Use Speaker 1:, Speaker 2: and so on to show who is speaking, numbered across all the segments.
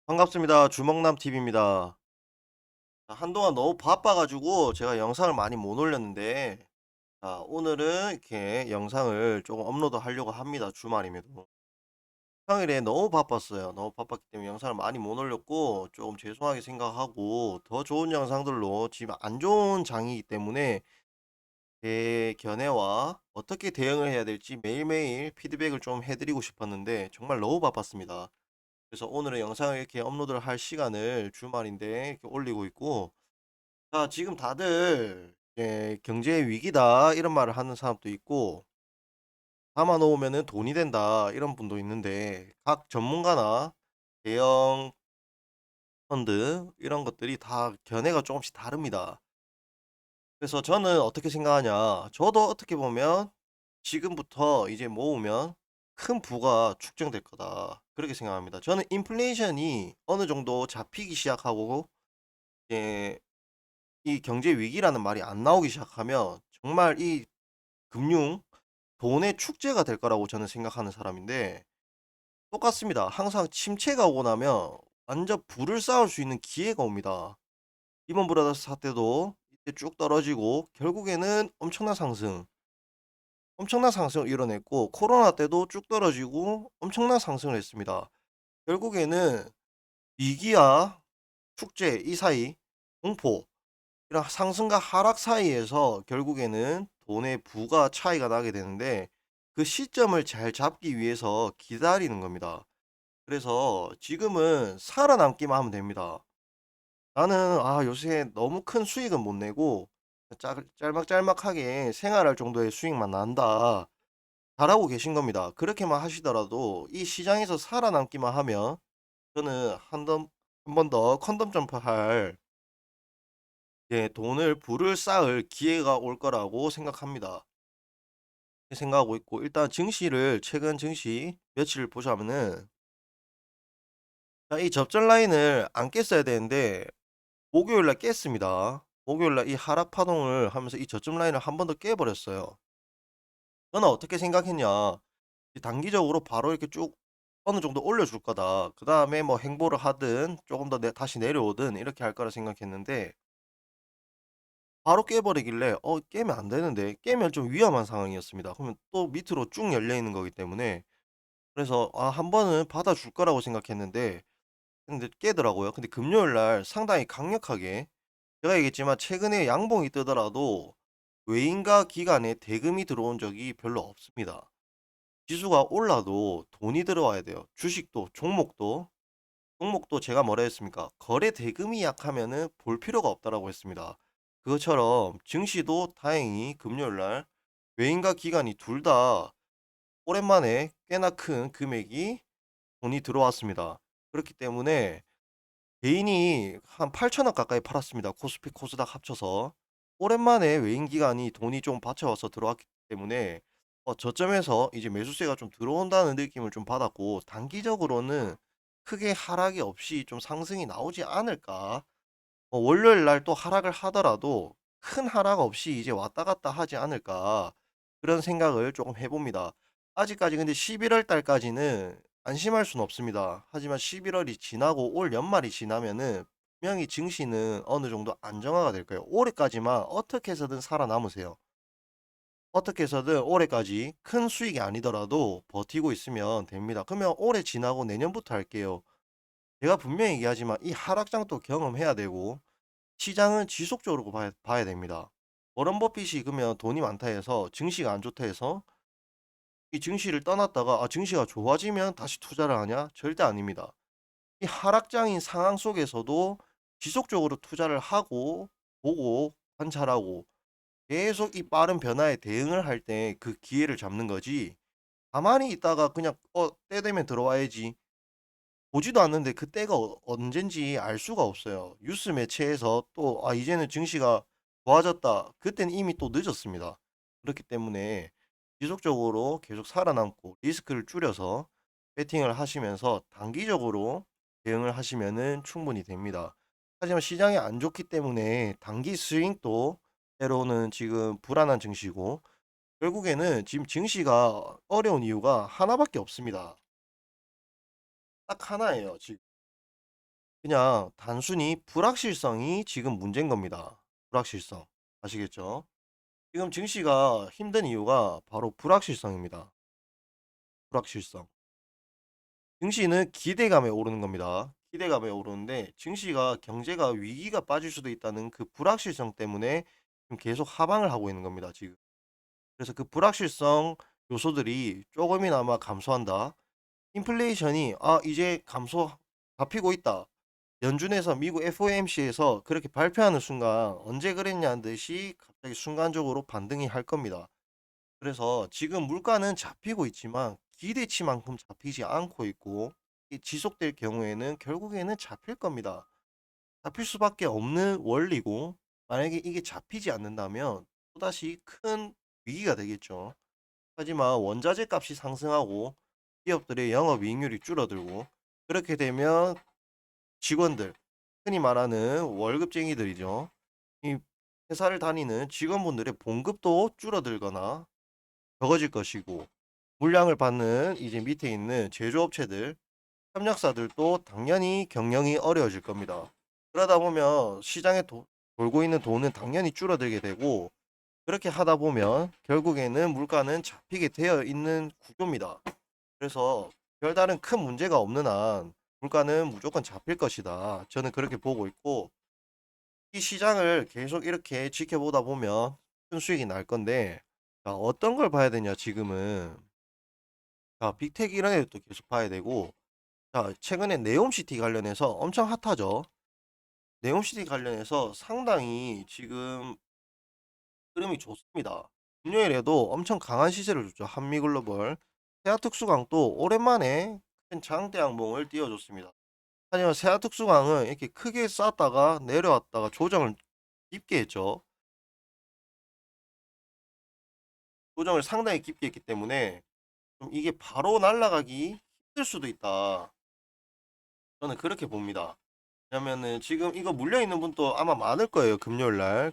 Speaker 1: 반갑습니다. 주먹남 TV입니다. 한동안 너무 바빠가지고 제가 영상을 많이 못 올렸는데, 오늘은 이렇게 영상을 조금 업로드 하려고 합니다. 주말임에도. 평일에 너무 바빴어요. 너무 바빴기 때문에 영상을 많이 못 올렸고, 조금 죄송하게 생각하고, 더 좋은 영상들로 지금 안 좋은 장이기 때문에 제 견해와 어떻게 대응을 해야 될지 매일매일 피드백을 좀 해드리고 싶었는데, 정말 너무 바빴습니다. 그래서 오늘은 영상을 이렇게 업로드를 할 시간을 주말인데 이렇게 올리고 있고, 지금 다들 "경제 위기다." 이런 말을 하는 사람도 있고, "담아 놓으면은 돈이 된다." 이런 분도 있는데, 각 전문가나 대형 펀드 이런 것들이 다 견해가 조금씩 다릅니다. 그래서 저는 어떻게 생각하냐, 저도 어떻게 보면 '지금부터 이제 모으면 큰 부가 축적될 거다.' 그렇게 생각합니다. 저는 인플레이션이 어느 정도 잡히기 시작하고, 예 이 경제 위기라는 말이 안 나오기 시작하면 정말 이 금융, 돈의 축제가 될 거라고 저는 생각하는 사람인데, 똑같습니다. 항상 침체가 오고 나면 완전 불을 쌓을 수 있는 기회가 옵니다. 리먼 브라더스 사태도 이때 쭉 떨어지고 결국에는 엄청난 상승을 이뤄냈고, 코로나 때도 쭉 떨어지고 엄청난 상승을 했습니다. 결국에는 위기와 축제 이 사이, 공포, 이런 상승과 하락 사이에서 결국에는 돈의 부가 차이가 나게 되는데, 그 시점을 잘 잡기 위해서 기다리는 겁니다. 그래서 지금은 살아남기만 하면 됩니다. 나는 요새 너무 큰 수익은 못 내고 짤막짤막하게 생활할 정도의 수익만 난다. 잘하고 계신 겁니다. 그렇게만 하시더라도 이 시장에서 살아남기만 하면 저는 한 번 더 컨덤 점프할, 돈을 부를 쌓을 기회가 올 거라고 생각합니다. 생각하고 있고, 일단 증시를 최근 증시 며칠을 보자면은, 이 접전 라인을 안 깼어야 되는데 목요일 날 깼습니다. 목요일 날 이 하락 파동을 하면서 이 저점 라인을 한 번 더 깨 버렸어요. 저는 어떻게 생각했냐, 이 단기적으로 바로 이렇게 쭉 어느 정도 올려줄 거다. 그다음에 뭐 행보를 하든 조금 더 다시 내려오든 이렇게 할 거라 생각했는데, 바로 깨버리길래 깨면 안 되는데, 깨면 좀 위험한 상황이었습니다. 그러면 또 밑으로 쭉 열려 있는 거기 때문에, 그래서 한 번은 받아줄 거라고 생각했는데, 근데 깨더라고요. 근데 금요일 날 상당히 강력하게, 제가 얘기했지만 최근에 양봉이 뜨더라도 외인과 기관에 대금이 들어온 적이 별로 없습니다. 지수가 올라도 돈이 들어와야 돼요. 주식도 종목도 제가 뭐라 했습니까? 거래 대금이 약하면은 볼 필요가 없다라고 했습니다. 그것처럼 증시도 다행히 금요일 날 외인과 기관이 둘 다 오랜만에 꽤나 큰 금액이 돈이 들어왔습니다. 그렇기 때문에 개인이 한 8천억 가까이 팔았습니다. 코스피, 코스닥 합쳐서. 오랜만에 외인 기관이 돈이 좀 받쳐와서 들어왔기 때문에 저점에서 이제 매수세가 좀 들어온다는 느낌을 좀 받았고, 단기적으로는 크게 하락이 없이 좀 상승이 나오지 않을까. 월요일 날 또 하락을 하더라도 큰 하락 없이 이제 왔다 갔다 하지 않을까. 그런 생각을 조금 해 봅니다. 아직까지 근데 11월 달까지는 안심할 수는 없습니다. 하지만 11 월이 지나고 올 연말이 지나면은 분명히 증시는 어느 정도 안정화가 될 거예요. 올해까지만 어떻게 해서든 살아남으세요. 어떻게 해서든 올해까지 큰 수익이 아니더라도 버티고 있으면 됩니다. 그러면 올해 지나고 내년부터 할게요. 제가 분명히 얘기하지만 이 하락장도 경험해야 되고, 시장은 지속적으로 봐야 됩니다. 워런 버핏이 그러면 돈이 많다 해서 증시가 안 좋다 해서 이 증시를 떠났다가 증시가 좋아지면 다시 투자를 하냐? 절대 아닙니다. 이 하락장인 상황 속에서도 지속적으로 투자를 하고 보고 관찰하고 계속 이 빠른 변화에 대응을 할 때 그 기회를 잡는 거지, 가만히 있다가 그냥 때 되면 들어와야지 보지도 않는데 그 때가 언젠지 알 수가 없어요. 뉴스 매체에서 또 이제는 증시가 좋아졌다, 그때는 이미 또 늦었습니다. 그렇기 때문에 지속적으로 계속 살아남고 리스크를 줄여서 베팅을 하시면서 단기적으로 대응을 하시면은 충분히 됩니다. 하지만 시장이 안 좋기 때문에 단기 스윙도 때로는 지금 불안한 증시고, 결국에는 지금 증시가 어려운 이유가 하나밖에 없습니다. 딱 하나예요, 지금. 그냥 단순히 불확실성이 지금 문제인 겁니다. 불확실성. 아시겠죠? 지금 증시가 힘든 이유가 바로 불확실성입니다. 불확실성. 증시는 기대감에 오르는 겁니다. 기대감에 오르는데 증시가 경제가 위기가 빠질 수도 있다는 그 불확실성 때문에 지금 계속 하방을 하고 있는 겁니다, 지금. 그래서 그 불확실성 요소들이 조금이나마 감소한다. 인플레이션이 이제 감소 잡히고 있다. 연준에서 미국 FOMC에서 그렇게 발표하는 순간 언제 그랬냐는 듯이 갑자기 순간적으로 반등이 할 겁니다. 그래서 지금 물가는 잡히고 있지만 기대치만큼 잡히지 않고 있고 이 지속될 경우에는 결국에는 잡힐 겁니다. 잡힐 수밖에 없는 원리고 만약에 이게 잡히지 않는다면 또다시 큰 위기가 되겠죠. 하지만 원자재 값이 상승하고 기업들의 영업이익률이 줄어들고 그렇게 되면 직원들, 흔히 말하는 월급쟁이들이죠. 이 회사를 다니는 직원분들의 봉급도 줄어들거나 적어질 것이고 물량을 받는 이제 밑에 있는 제조업체들, 협력사들도 당연히 경영이 어려워질 겁니다. 그러다 보면 시장에 돌고 있는 돈은 당연히 줄어들게 되고 그렇게 하다 보면 결국에는 물가는 잡히게 되어 있는 구조입니다. 그래서 별다른 큰 문제가 없는 한 물가는 무조건 잡힐 것이다. 저는 그렇게 보고 있고 이 시장을 계속 이렇게 지켜보다 보면 큰 수익이 날 건데 자, 어떤 걸 봐야 되냐 지금은 자, 빅테크 이런 애들도 계속 봐야 되고 자, 최근에 네옴시티 관련해서 엄청 핫하죠. 네옴시티 관련해서 상당히 지금 흐름이 좋습니다. 금요일에도 엄청 강한 시세를 줬죠. 한미글로벌. 세아특수강도 오랜만에 큰 장대 양봉을 띄워줬습니다. 하지만 세아특수강은 이렇게 크게 쌌다가 내려왔다가 조정을 깊게 했죠. 조정을 상당히 깊게 했기 때문에 좀 이게 바로 날아가기 힘들 수도 있다. 저는 그렇게 봅니다. 왜냐면은 지금 이거 물려있는 분도 아마 많을 거예요. 금요일 날.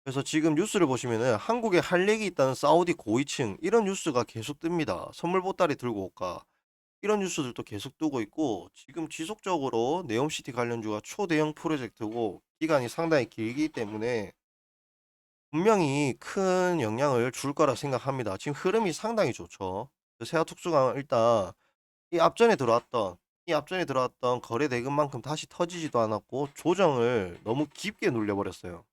Speaker 1: 그래서 지금 뉴스를 보시면은 한국에 할 얘기 있다는 사우디 고위층 이런 뉴스가 계속 뜹니다. 선물 보따리 들고 올까? 이런 뉴스들도 계속 뜨고 있고 지금 지속적으로 네옴시티 관련주가 초대형 프로젝트고 기간이 상당히 길기 때문에 분명히 큰 영향을 줄 거라 생각합니다. 지금 흐름이 상당히 좋죠. 세아특수강은 일단 이 앞전에 들어왔던 거래 대금만큼 다시 터지지도 않았고 조정을 너무 깊게 눌려버렸어요.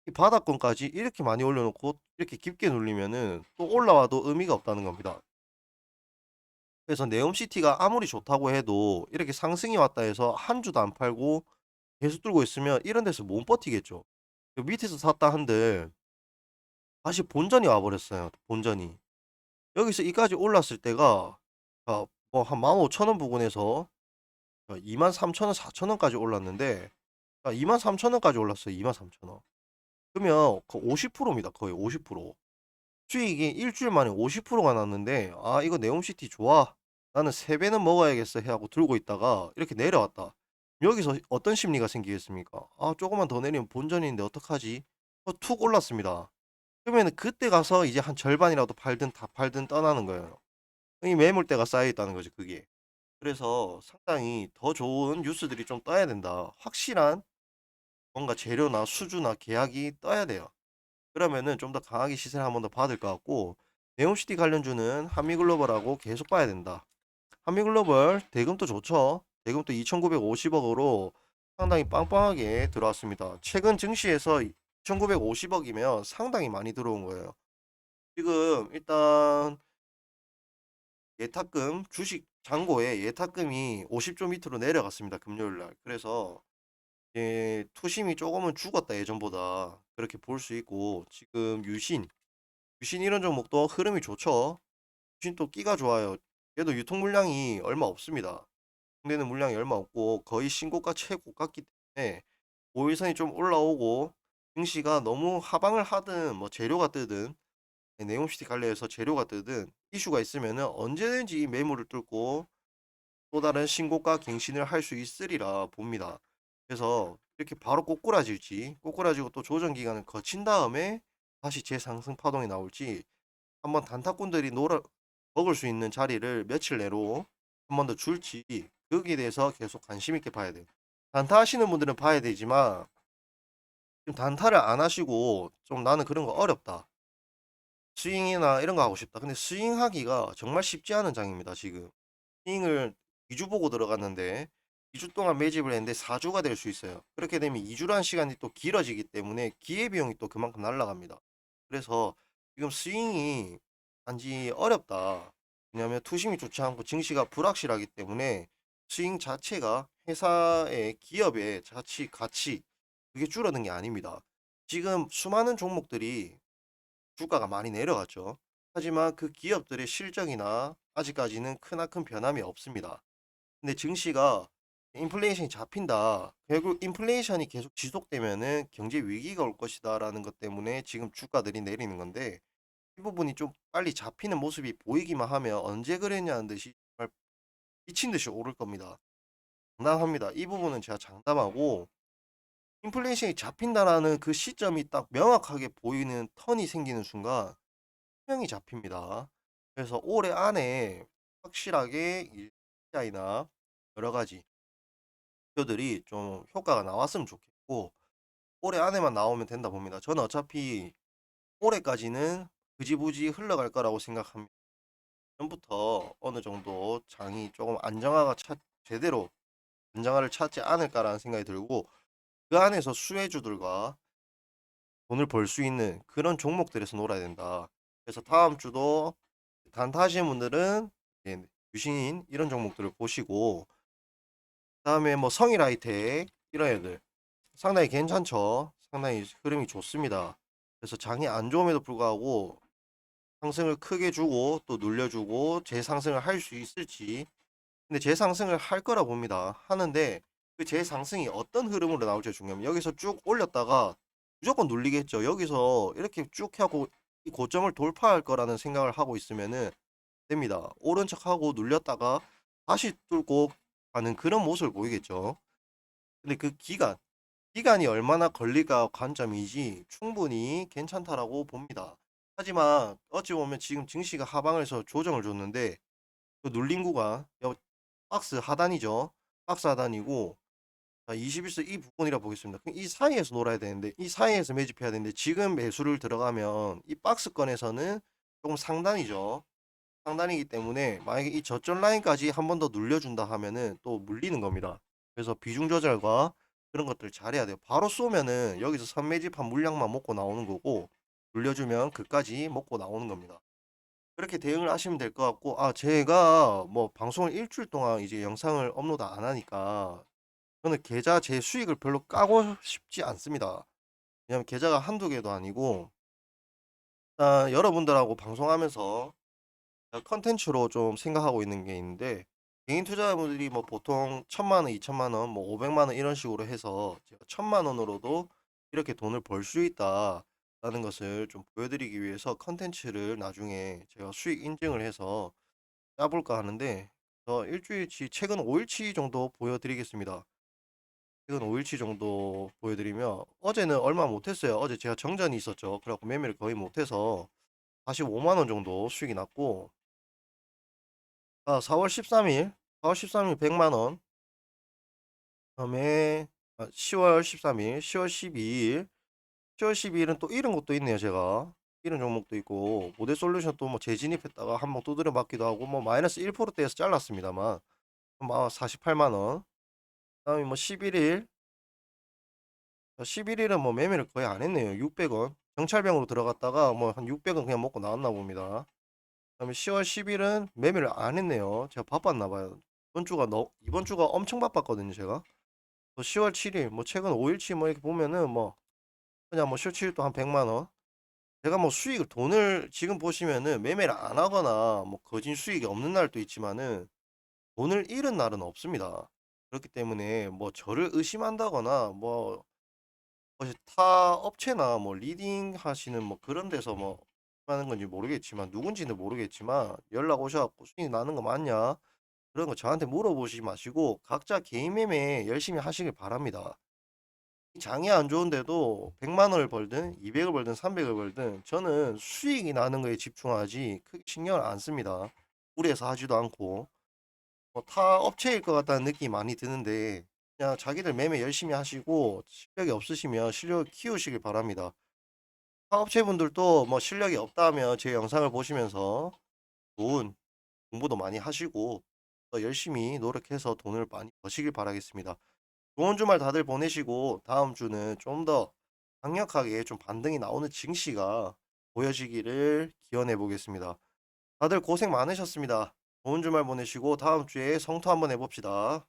Speaker 1: 이 바닥권까지 이렇게 많이 올려놓고 이렇게 깊게 눌리면은 또 올라와도 의미가 없다는 겁니다. 그래서 네옴시티가 아무리 좋다고 해도 이렇게 상승이 왔다 해서 한 주도 안 팔고 계속 들고 있으면 이런 데서 못 버티겠죠. 그 밑에서 샀다 한들 다시 본전이 와버렸어요. 본전이. 여기서 이까지 올랐을 때가 뭐한 15,000원 부근에서 23,000원, 4,000원까지 올랐는데 23,000원까지 올랐어요. 23,000원. 그러면 50%입니다. 거의 50%. 수익이 일주일 만에 50%가 났는데 이거 네옴시티 좋아. 나는 3배는 먹어야겠어 해 하고 들고 있다가 이렇게 내려왔다. 여기서 어떤 심리가 생기겠습니까? 조금만 더 내리면 본전인데 어떡하지? 툭 올랐습니다. 그러면 그때 가서 이제 한 절반이라도 팔든 다 팔든 떠나는 거예요. 이 매물대가 쌓여 있다는 거죠, 그게. 그래서 상당히 더 좋은 뉴스들이 좀 떠야 된다. 확실한 뭔가 재료나 수주나 계약이 떠야 돼요. 그러면은 좀 더 강하게 시세를 한 번 더 받을 것 같고 네옴시티 관련주는 한미글로벌하고 계속 봐야 된다. 한미글로벌 대금도 좋죠. 대금도 2,950억으로 상당히 빵빵하게 들어왔습니다. 최근 증시에서 2,950억이면 상당히 많이 들어온 거예요. 지금 일단 예탁금 주식 잔고에 예탁금이 50조 밑으로 내려갔습니다. 금요일 날. 그래서 투심이 조금은 죽었다 예전보다 그렇게 볼 수 있고 지금 유신 이런 종목도 흐름이 좋죠. 유신 또 끼가 좋아요. 얘도 유통 물량이 얼마 없습니다. 근데는 물량이 얼마 없고 거의 신고가 최고가기 때문에 5일선이 좀 올라오고 증시가 너무 하방을 하든 뭐 재료가 뜨든 네옴시티 관련해서 재료가 뜨든 이슈가 있으면은 언제든지 이 매물을 뚫고 또 다른 신고가 갱신을 할 수 있으리라 봅니다. 그래서 이렇게 바로 꼬꾸라질지 꼬꾸라지고 또 조정 기간을 거친 다음에 다시 재상승 파동이 나올지 한번 단타꾼들이 놀아 먹을 수 있는 자리를 며칠 내로 한 번 더 줄지 거기에 대해서 계속 관심 있게 봐야 돼요. 단타 하시는 분들은 봐야 되지만 지금 단타를 안 하시고 좀 나는 그런 거 어렵다. 스윙이나 이런 거 하고 싶다. 근데 스윙하기가 정말 쉽지 않은 장입니다, 지금. 스윙을 2주 보고 들어갔는데 2주 동안 매집을 했는데 4주가 될 수 있어요. 그렇게 되면 2주라는 시간이 또 길어지기 때문에 기회비용이 또 그만큼 날아갑니다. 그래서 지금 스윙이 단지 어렵다. 왜냐하면 투심이 좋지 않고 증시가 불확실하기 때문에 스윙 자체가 회사의 기업의 자치 가치 그게 줄어든 게 아닙니다. 지금 수많은 종목들이 주가가 많이 내려갔죠. 하지만 그 기업들의 실적이나 아직까지는 크나큰 변함이 없습니다. 근데 증시가 인플레이션이 잡힌다. 결국 인플레이션이 계속 지속되면은 경제 위기가 올 것이다라는 것 때문에 지금 주가들이 내리는 건데 이 부분이 좀 빨리 잡히는 모습이 보이기만 하면 언제 그랬냐는 듯이 정말 미친 듯이 오를 겁니다. 장담합니다. 이 부분은 제가 장담하고 인플레이션이 잡힌다라는 그 시점이 딱 명확하게 보이는 턴이 생기는 순간 분명히 잡힙니다. 그래서 올해 안에 확실하게 일자이나 여러 가지 목표들이 좀 효과가 나왔으면 좋겠고 올해 안에만 나오면 된다 봅니다. 저는 어차피 올해까지는 흐지부지 흘러갈 거라고 생각합니다. 전부터 어느 정도 장이 조금 제대로 안정화를 찾지 않을까라는 생각이 들고 그 안에서 수혜주들과 돈을 벌 수 있는 그런 종목들에서 놀아야 된다. 그래서 다음 주도 단타 하시는 분들은 유신인 이런 종목들을 보시고 그다음에 뭐 성일 하이텍 이런 애들 상당히 괜찮죠. 상당히 흐름이 좋습니다. 그래서 장이 안 좋음에도 불구하고 상승을 크게 주고 또 눌려주고 재상승을 할 수 있을지 근데 재상승을 할 거라 봅니다. 하는데 그 재상승이 어떤 흐름으로 나올지 중요합니다. 여기서 쭉 올렸다가 무조건 눌리겠죠. 여기서 이렇게 쭉 하고 이 고점을 돌파할 거라는 생각을 하고 있으면은 됩니다. 오른 척하고 눌렸다가 다시 뚫고 가는 그런 모습을 보이겠죠. 근데 그 기간이 얼마나 걸릴까 관점이지 충분히 괜찮다라고 봅니다. 하지만 어찌 보면 지금 증시가 하방에서 조정을 줬는데 그 눌린 구간 박스 하단이죠. 박스 하단이고 21세 이 부분이라 보겠습니다. 그럼 이 사이에서 놀아야 되는데 이 사이에서 매집해야 되는데 지금 매수를 들어가면 이 박스권에서는 조금 상단이죠. 상단이기 때문에 만약에 이 저점 라인까지 한 번 더 눌려준다 하면은 또 물리는 겁니다. 그래서 비중 조절과 그런 것들 잘해야 돼요. 바로 쏘면은 여기서 선매집한 물량만 먹고 나오는 거고 눌려주면 그까지 먹고 나오는 겁니다. 그렇게 대응을 하시면 될 것 같고 제가 뭐 방송을 일주일 동안 이제 영상을 업로드 안 하니까 저는 계좌 제 수익을 별로 까고 싶지 않습니다. 왜냐면 계좌가 한두 개도 아니고 일단 여러분들하고 방송하면서 컨텐츠로 좀 생각하고 있는 게 있는데 개인 투자자분들이 뭐 보통 1,000만 원, 2천만 원, 뭐 500만 원 이런 식으로 해서 제가 1,000만 원으로도 이렇게 돈을 벌 수 있다라는 것을 좀 보여드리기 위해서 컨텐츠를 나중에 제가 수익 인증을 해서 짜볼까 하는데 일주일치 최근 5일치 정도 보여드리겠습니다. 최근 5일치 정도 보여드리면 어제는 얼마 못했어요. 어제 제가 정전이 있었죠. 그래갖고 매매를 거의 못해서 다시 5만 원 정도 수익이 났고 4월 13일 4월 13일 100만 원 그다음에 10월 13일 10월 12일 10월 12일은 또 이런 것도 있네요. 제가 이런 종목도 있고 모델 솔루션 또 뭐 재진입했다가 한번 두드려 맞기도 하고 뭐 마이너스 1%대에서 잘랐습니다만 48만 원 그다음에 뭐 11일 11일은 뭐 매매를 거의 안 했네요. 600원 정찰병으로 들어갔다가 뭐 한 600원 그냥 먹고 나왔나 봅니다. 그다음에 10월 10일은 매매를 안 했네요. 제가 바빴나 봐요. 이번 주가 엄청 바빴거든요, 제가. 또 10월 7일 뭐 최근 5일치 뭐 이렇게 보면은 뭐 그냥 뭐 10월 7일 또 한 100만 원. 제가 뭐 수익을 돈을 지금 보시면은 매매를 안 하거나 뭐 거진 수익이 없는 날도 있지만은 돈을 잃은 날은 없습니다. 그렇기 때문에 뭐 저를 의심한다거나 뭐 타 업체나 뭐 리딩 하시는 뭐 그런 데서 뭐 하는 건지 모르겠지만 누군지는 모르겠지만 연락 오셔갖고 수익 나는 거 맞냐? 그런 거 저한테 물어보시지 마시고 각자 개인 매매 열심히 하시길 바랍니다. 장이 안 좋은데도 100만 원을 벌든 200을 벌든 300을 벌든 저는 수익이 나는 거에 집중하지 크게 신경을 안 씁니다. 무리해서 하지도 않고. 타 업체일 것 같다는 느낌이 많이 드는데 그냥 자기들 매매 열심히 하시고 실력이 없으시면 실력을 키우시길 바랍니다. 타 업체분들도 뭐 실력이 없다면 제 영상을 보시면서 좋은 공부도 많이 하시고 더 열심히 노력해서 돈을 많이 버시길 바라겠습니다. 좋은 주말 다들 보내시고 다음 주는 좀 더 강력하게 좀 반등이 나오는 증시가 보여지기를 기원해 보겠습니다. 다들 고생 많으셨습니다. 좋은 주말 보내시고 다음 주에 성투 한번 해봅시다.